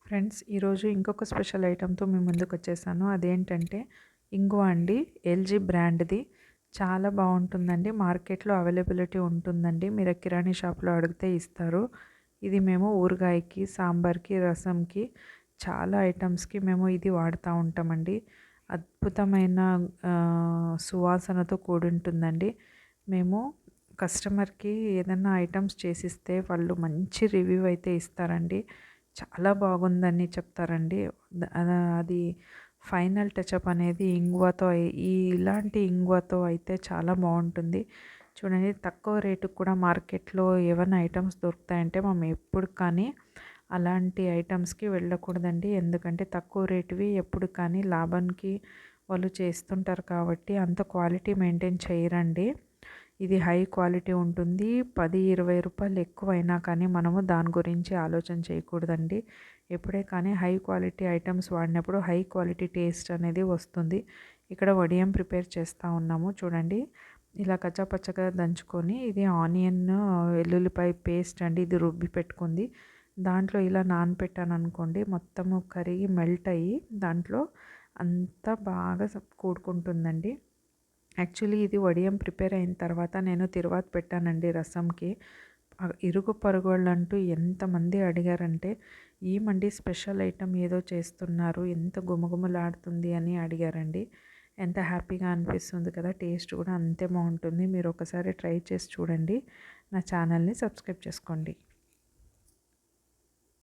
Friends ఈరోజు ఇంకొక special ఐటెంతో మీ ముందుకు వచ్చేసాను. అదేంటంటే ఇంగువ అండి. ఎల్జీ బ్రాండ్ది చాలా బాగుంటుందండి. మార్కెట్లో అవైలబిలిటీ ఉంటుందండి. మీరు కిరాణీ షాప్లో అడిగితే ఇస్తారు. ఇది మేము ఊరగాయకి, సాంబార్కి, రసంకి చాలా ఐటమ్స్కి మేము ఇది వాడుతూ ఉంటామండి. అద్భుతమైన సువాసనతో కూడి ఉంటుందండి. మేము కస్టమర్కి ఏదైనా ఐటమ్స్ చేసిస్తే వాళ్ళు మంచి రివ్యూ అయితే ఇస్తారండి. చాలా బాగుందని చెప్తారండి. అది ఫైనల్ టచప్ అనేది ఇంగువతో ఇలాంటి ఇంగువతో అయితే చాలా బాగుంటుంది. చూడండి, తక్కువ రేటుకి కూడా మార్కెట్లో ఏమైనా ఐటమ్స్ దొరుకుతాయంటే మనం ఎప్పుడు కానీ అలాంటి ఐటమ్స్కి వెళ్ళకూడదండి. ఎందుకంటే తక్కువ రేటువి ఎప్పుడు కానీ లాభానికి వాళ్ళు చేస్తుంటారు కాబట్టి అంత క్వాలిటీ మెయింటైన్ చేయరండి. ఇది హై క్వాలిటీ ఉంటుంది. 10-20 రూపాయలు ఎక్కువైనా కానీ మనము దాని గురించి ఆలోచన చేయకూడదండి. ఎప్పుడే కానీ హై క్వాలిటీ ఐటమ్స్ వాడినప్పుడు హై క్వాలిటీ టేస్ట్ అనేది వస్తుంది. ఇక్కడ వడియం ప్రిపేర్ చేస్తూ ఉన్నాము. చూడండి, ఇలా కచ్చాపచ్చగా దంచుకొని, ఇది ఆనియన్ వెల్లుల్లిపాయ పేస్ట్ అండి. ఇది రుబ్బి పెట్టుకుంది. దాంట్లో ఇలా నానపెట్టాను అనుకోండి, మొత్తము కరిగి మెల్ట్ అయ్యి దాంట్లో అంతా బాగా కూడుకుంటుందండి. యాక్చువల్లీ ఇది వడియం ప్రిపేర్ అయిన తర్వాత నేను తిరువాత పెట్టానండి రసంకి. ఇరుగు పరుగుళ్ళంటూ ఎంతమంది అడిగారంటే, ఏమండి స్పెషల్ ఐటెం ఏదో చేస్తున్నారు, ఎంత గుమగుమలాడుతుంది అని అడిగారండి. ఎంత హ్యాపీగా అనిపిస్తుంది కదా. టేస్ట్ కూడా అంతే బాగుంటుంది. మీరు ఒకసారి ట్రై చేసి చూడండి. నా ఛానల్ని సబ్స్క్రైబ్ చేసుకోండి.